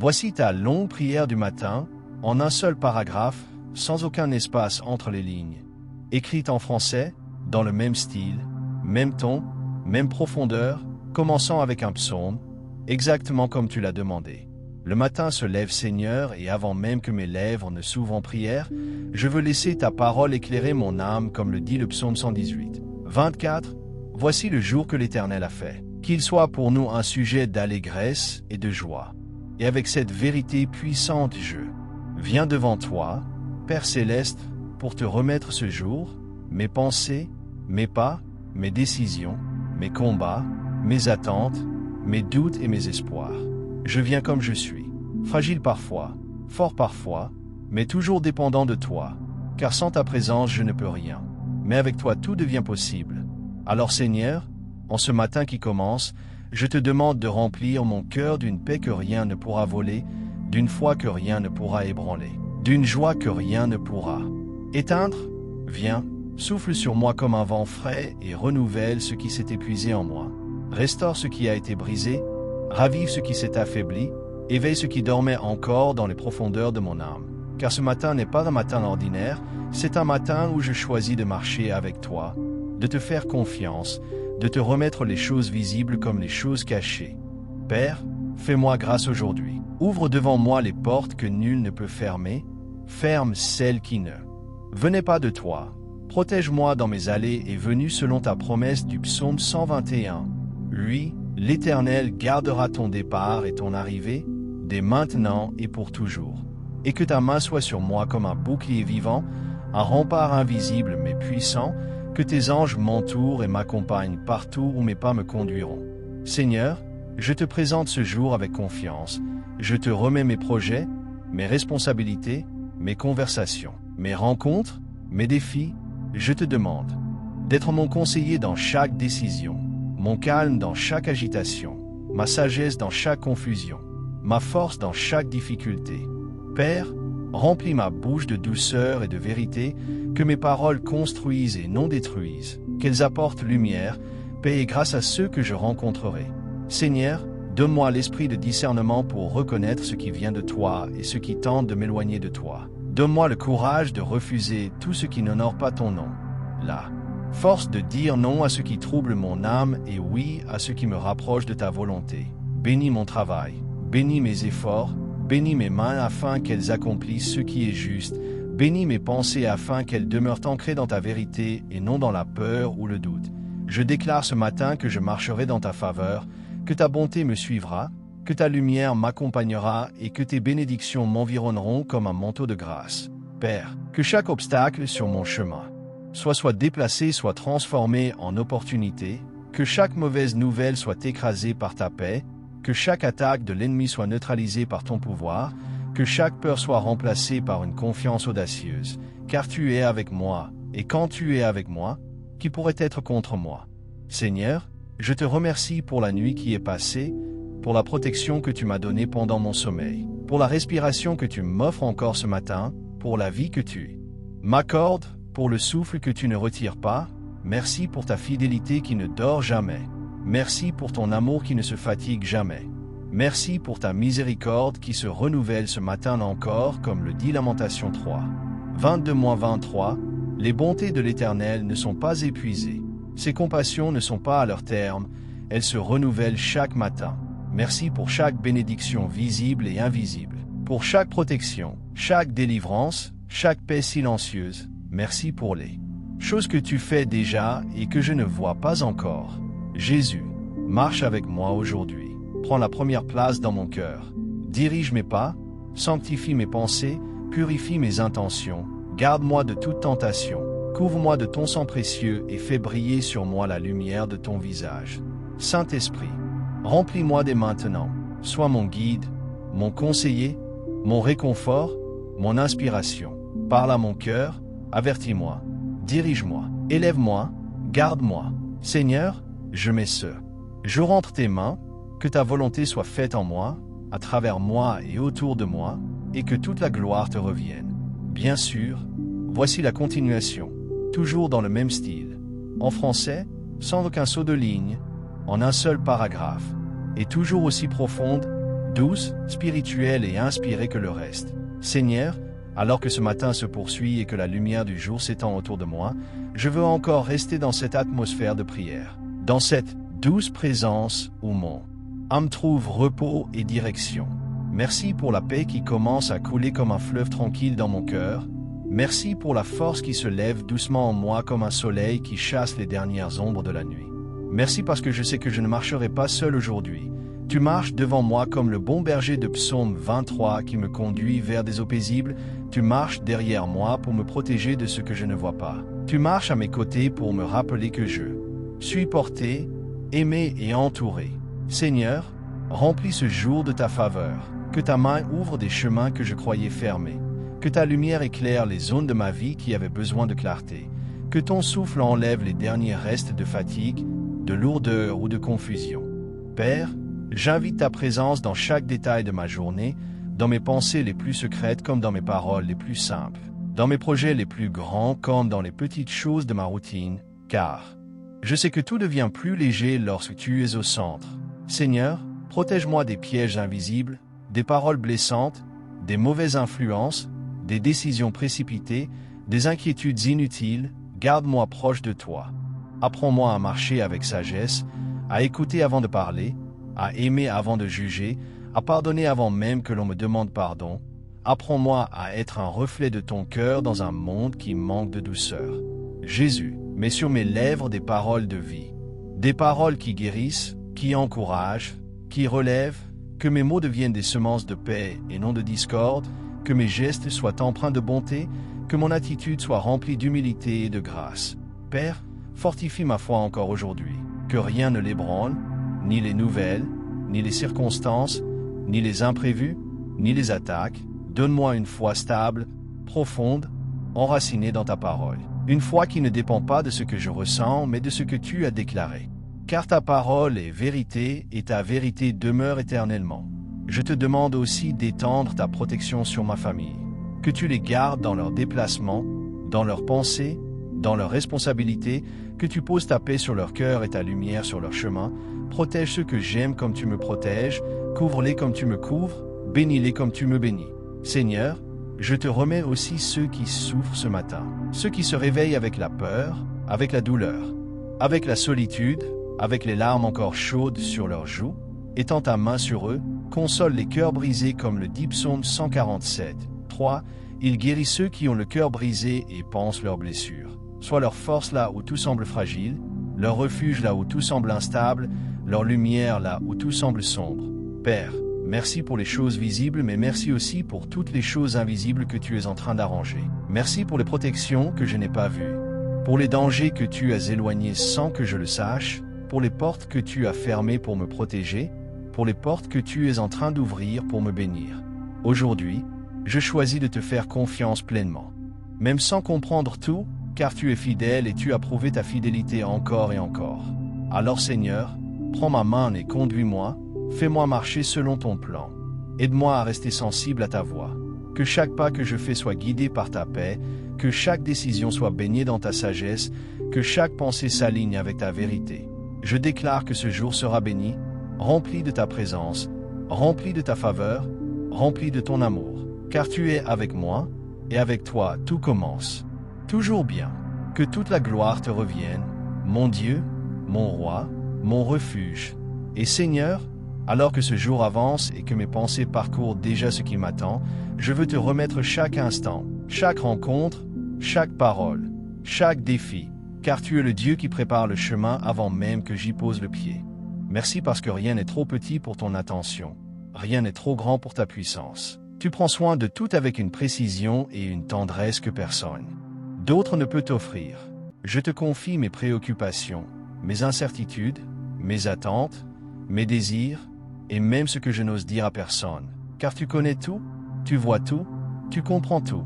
Voici ta longue prière du matin, en un seul paragraphe, sans aucun espace entre les lignes. Écrite en français, dans le même style, même ton, même profondeur, commençant avec un psaume, exactement comme tu l'as demandé. Le matin se lève Seigneur, et avant même que mes lèvres ne s'ouvrent en prière, je veux laisser ta parole éclairer mon âme, comme le dit le psaume 118. 24. Voici le jour que l'Éternel a fait. Qu'il soit pour nous un sujet d'allégresse et de joie. Et avec cette vérité puissante, je viens devant toi, Père céleste, pour te remettre ce jour, mes pensées, mes pas, mes décisions, mes combats, mes attentes, mes doutes et mes espoirs. Je viens comme je suis, fragile parfois, fort parfois, mais toujours dépendant de toi, car sans ta présence je ne peux rien. Mais avec toi tout devient possible. Alors Seigneur, en ce matin qui commence, je te demande de remplir mon cœur d'une paix que rien ne pourra voler, d'une foi que rien ne pourra ébranler, d'une joie que rien ne pourra éteindre. Viens, souffle sur moi comme un vent frais et renouvelle ce qui s'est épuisé en moi. Restaure ce qui a été brisé, ravive ce qui s'est affaibli, éveille ce qui dormait encore dans les profondeurs de mon âme. Car ce matin n'est pas un matin ordinaire, c'est un matin où je choisis de marcher avec toi, de te faire confiance, de te remettre les choses visibles comme les choses cachées. Père, fais-moi grâce aujourd'hui. Ouvre devant moi les portes que nul ne peut fermer, ferme celles qui ne venaient pas de toi. Protège-moi dans mes allées et venues selon ta promesse du psaume 121. Lui, l'Éternel, gardera ton départ et ton arrivée, dès maintenant et pour toujours. Et que ta main soit sur moi comme un bouclier vivant, un rempart invisible mais puissant, que tes anges m'entourent et m'accompagnent partout où mes pas me conduiront. Seigneur, je te présente ce jour avec confiance. Je te remets mes projets, mes responsabilités, mes conversations, mes rencontres, mes défis. Je te demande d'être mon conseiller dans chaque décision, mon calme dans chaque agitation, ma sagesse dans chaque confusion, ma force dans chaque difficulté. Père, remplis ma bouche de douceur et de vérité, que mes paroles construisent et non détruisent, qu'elles apportent lumière, paix et grâce à ceux que je rencontrerai. Seigneur, donne-moi l'esprit de discernement pour reconnaître ce qui vient de toi et ce qui tente de m'éloigner de toi. Donne-moi le courage de refuser tout ce qui n'honore pas ton nom. La force de dire non à ce qui trouble mon âme et oui à ce qui me rapproche de ta volonté. Bénis mon travail, bénis mes efforts, bénis mes mains afin qu'elles accomplissent ce qui est juste. Bénis mes pensées afin qu'elles demeurent ancrées dans ta vérité et non dans la peur ou le doute. Je déclare ce matin que je marcherai dans ta faveur, que ta bonté me suivra, que ta lumière m'accompagnera et que tes bénédictions m'environneront comme un manteau de grâce. Père, que chaque obstacle sur mon chemin soit déplacé, soit transformé en opportunité, que chaque mauvaise nouvelle soit écrasée par ta paix, que chaque attaque de l'ennemi soit neutralisée par ton pouvoir, que chaque peur soit remplacée par une confiance audacieuse, car tu es avec moi, et quand tu es avec moi, qui pourrait être contre moi? Seigneur, je te remercie pour la nuit qui est passée, pour la protection que tu m'as donnée pendant mon sommeil, pour la respiration que tu m'offres encore ce matin, pour la vie que tu m'accordes, pour le souffle que tu ne retires pas. Merci pour ta fidélité qui ne dort jamais. Merci pour ton amour qui ne se fatigue jamais. Merci pour ta miséricorde qui se renouvelle ce matin encore, comme le dit Lamentation 3. 22-23. Les bontés de l'Éternel ne sont pas épuisées. Ses compassions ne sont pas à leur terme. Elles se renouvellent chaque matin. Merci pour chaque bénédiction visible et invisible. Pour chaque protection, chaque délivrance, chaque paix silencieuse. Merci pour les choses que tu fais déjà et que je ne vois pas encore. Jésus, marche avec moi aujourd'hui. Prends la première place dans mon cœur. Dirige mes pas, sanctifie mes pensées, purifie mes intentions. Garde-moi de toute tentation. Couvre-moi de ton sang précieux et fais briller sur moi la lumière de ton visage. Saint-Esprit, remplis-moi dès maintenant. Sois mon guide, mon conseiller, mon réconfort, mon inspiration. Parle à mon cœur, avertis-moi, dirige-moi, élève-moi, garde-moi. Seigneur, je mets ce jour entre tes mains, que ta volonté soit faite en moi, à travers moi et autour de moi, et que toute la gloire te revienne. Bien sûr, voici la continuation, toujours dans le même style, en français, sans aucun saut de ligne, en un seul paragraphe, et toujours aussi profonde, douce, spirituelle et inspirée que le reste. Seigneur, alors que ce matin se poursuit et que la lumière du jour s'étend autour de moi, je veux encore rester dans cette atmosphère de prière, dans cette douce présence où mon âme trouve repos et direction. Merci pour la paix qui commence à couler comme un fleuve tranquille dans mon cœur. Merci pour la force qui se lève doucement en moi comme un soleil qui chasse les dernières ombres de la nuit. Merci parce que je sais que je ne marcherai pas seul aujourd'hui. Tu marches devant moi comme le bon berger de Psaume 23 qui me conduit vers des eaux paisibles. Tu marches derrière moi pour me protéger de ce que je ne vois pas. Tu marches à mes côtés pour me rappeler que je suis porté, aimé et entouré. Seigneur, remplis ce jour de ta faveur. Que ta main ouvre des chemins que je croyais fermés. Que ta lumière éclaire les zones de ma vie qui avaient besoin de clarté. Que ton souffle enlève les derniers restes de fatigue, de lourdeur ou de confusion. Père, j'invite ta présence dans chaque détail de ma journée, dans mes pensées les plus secrètes comme dans mes paroles les plus simples, dans mes projets les plus grands comme dans les petites choses de ma routine, car je sais que tout devient plus léger lorsque tu es au centre. Seigneur, protège-moi des pièges invisibles, des paroles blessantes, des mauvaises influences, des décisions précipitées, des inquiétudes inutiles, garde-moi proche de toi. Apprends-moi à marcher avec sagesse, à écouter avant de parler, à aimer avant de juger, à pardonner avant même que l'on me demande pardon. Apprends-moi à être un reflet de ton cœur dans un monde qui manque de douceur. Jésus, mets sur mes lèvres des paroles de vie, des paroles qui guérissent, qui encouragent, qui relèvent, que mes mots deviennent des semences de paix et non de discorde, que mes gestes soient empreints de bonté, que mon attitude soit remplie d'humilité et de grâce. Père, fortifie ma foi encore aujourd'hui, que rien ne l'ébranle, ni les nouvelles, ni les circonstances, ni les imprévus, ni les attaques. Donne-moi une foi stable, profonde, enracinée dans ta parole. Une foi qui ne dépend pas de ce que je ressens, mais de ce que tu as déclaré. Car ta parole est vérité et ta vérité demeure éternellement. Je te demande aussi d'étendre ta protection sur ma famille. Que tu les gardes dans leurs déplacements, dans leurs pensées, dans leurs responsabilités, que tu poses ta paix sur leur cœur et ta lumière sur leur chemin. Protège ceux que j'aime comme tu me protèges, couvre-les comme tu me couvres, bénis-les comme tu me bénis. Seigneur, je te remets aussi ceux qui souffrent ce matin, ceux qui se réveillent avec la peur, avec la douleur, avec la solitude, avec les larmes encore chaudes sur leurs joues. Étends ta main sur eux, console les cœurs brisés comme le dit Psaume 147. 3. Il guérit ceux qui ont le cœur brisé et pansent leurs blessures. Sois leur force là où tout semble fragile, leur refuge là où tout semble instable, leur lumière là où tout semble sombre. Père, merci pour les choses visibles, mais merci aussi pour toutes les choses invisibles que tu es en train d'arranger. Merci pour les protections que je n'ai pas vues, pour les dangers que tu as éloignés sans que je le sache, pour les portes que tu as fermées pour me protéger, pour les portes que tu es en train d'ouvrir pour me bénir. Aujourd'hui, je choisis de te faire confiance pleinement, même sans comprendre tout, car tu es fidèle et tu as prouvé ta fidélité encore et encore. Alors Seigneur, prends ma main et conduis-moi, fais-moi marcher selon ton plan. Aide-moi à rester sensible à ta voix. Que chaque pas que je fais soit guidé par ta paix, que chaque décision soit baignée dans ta sagesse, que chaque pensée s'aligne avec ta vérité. Je déclare que ce jour sera béni, rempli de ta présence, rempli de ta faveur, rempli de ton amour. Car tu es avec moi, et avec toi tout commence. Toujours bien. Que toute la gloire te revienne, mon Dieu, mon roi, mon refuge. Et Seigneur, alors que ce jour avance et que mes pensées parcourent déjà ce qui m'attend, je veux te remettre chaque instant, chaque rencontre, chaque parole, chaque défi, car tu es le Dieu qui prépare le chemin avant même que j'y pose le pied. Merci parce que rien n'est trop petit pour ton attention, rien n'est trop grand pour ta puissance. Tu prends soin de tout avec une précision et une tendresse que personne d'autre ne peut t'offrir. Je te confie mes préoccupations, mes incertitudes, mes attentes, mes désirs, et même ce que je n'ose dire à personne. Car tu connais tout, tu vois tout, tu comprends tout.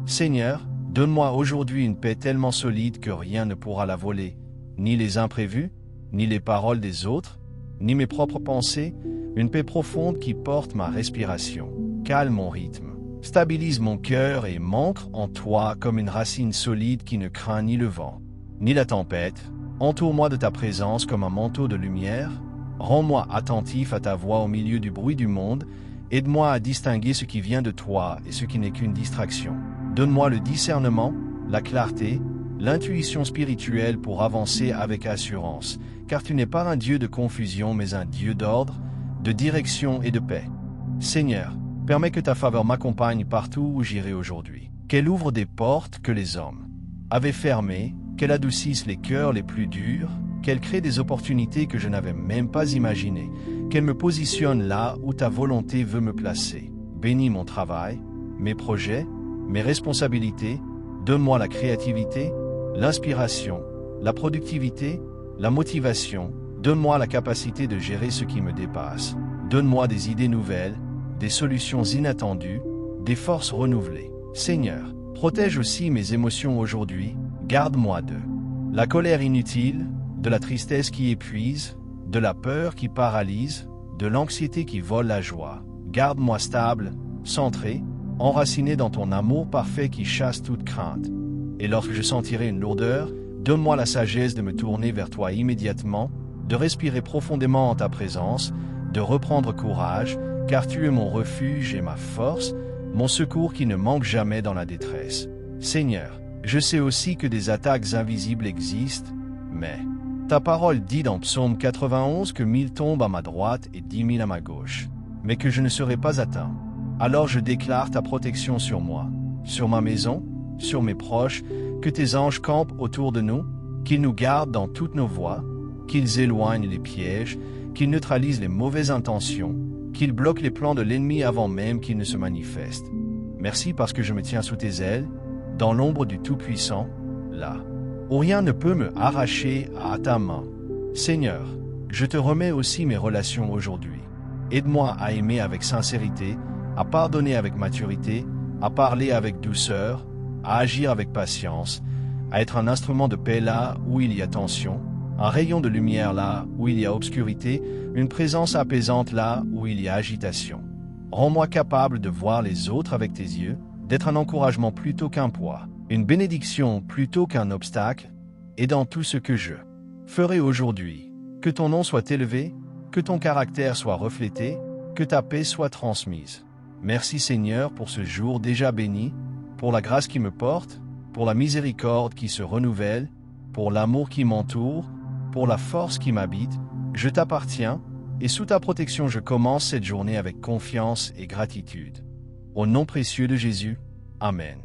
Seigneur, donne-moi aujourd'hui une paix tellement solide que rien ne pourra la voler, ni les imprévus, ni les paroles des autres, ni mes propres pensées, une paix profonde qui porte ma respiration, calme mon rythme, stabilise mon cœur et m'ancre en toi comme une racine solide qui ne craint ni le vent, ni la tempête. Entoure-moi de ta présence comme un manteau de lumière, Rends-moi attentif à ta voix au milieu du bruit du monde. Aide-moi à distinguer ce qui vient de toi et ce qui n'est qu'une distraction. Donne-moi le discernement, la clarté, l'intuition spirituelle pour avancer avec assurance, car tu n'es pas un Dieu de confusion, mais un Dieu d'ordre, de direction et de paix. Seigneur, permets que ta faveur m'accompagne partout où j'irai aujourd'hui. Qu'elle ouvre des portes que les hommes avaient fermées, qu'elle adoucisse les cœurs les plus durs, qu'elle crée des opportunités que je n'avais même pas imaginées, qu'elle me positionne là où ta volonté veut me placer. Bénis mon travail, mes projets, mes responsabilités, donne-moi la créativité, l'inspiration, la productivité, la motivation, donne-moi la capacité de gérer ce qui me dépasse, donne-moi des idées nouvelles, des solutions inattendues, des forces renouvelées. Seigneur, protège aussi mes émotions aujourd'hui, garde-moi de la colère inutile, de la tristesse qui épuise, de la peur qui paralyse, de l'anxiété qui vole la joie. Garde-moi stable, centré, enraciné dans ton amour parfait qui chasse toute crainte. Et lorsque je sentirai une lourdeur, donne-moi la sagesse de me tourner vers toi immédiatement, de respirer profondément en ta présence, de reprendre courage, car tu es mon refuge et ma force, mon secours qui ne manque jamais dans la détresse. Seigneur, je sais aussi que des attaques invisibles existent, mais ta parole dit dans Psaume 91 que 1000 tombent à ma droite et 10 000 à ma gauche, mais que je ne serai pas atteint. Alors je déclare ta protection sur moi, sur ma maison, sur mes proches, que tes anges campent autour de nous, qu'ils nous gardent dans toutes nos voies, qu'ils éloignent les pièges, qu'ils neutralisent les mauvaises intentions, qu'ils bloquent les plans de l'ennemi avant même qu'ils ne se manifestent. Merci parce que je me tiens sous tes ailes, dans l'ombre du Tout-Puissant, là où rien ne peut me arracher à ta main. Seigneur, je te remets aussi mes relations aujourd'hui. Aide-moi à aimer avec sincérité, à pardonner avec maturité, à parler avec douceur, à agir avec patience, à être un instrument de paix là où il y a tension, un rayon de lumière là où il y a obscurité, une présence apaisante là où il y a agitation. Rends-moi capable de voir les autres avec tes yeux, d'être un encouragement plutôt qu'un poids, une bénédiction plutôt qu'un obstacle, et dans tout ce que je ferai aujourd'hui, que ton nom soit élevé, que ton caractère soit reflété, que ta paix soit transmise. Merci Seigneur pour ce jour déjà béni, pour la grâce qui me porte, pour la miséricorde qui se renouvelle, pour l'amour qui m'entoure, pour la force qui m'habite. Je t'appartiens, et sous ta protection je commence cette journée avec confiance et gratitude. Au nom précieux de Jésus, Amen.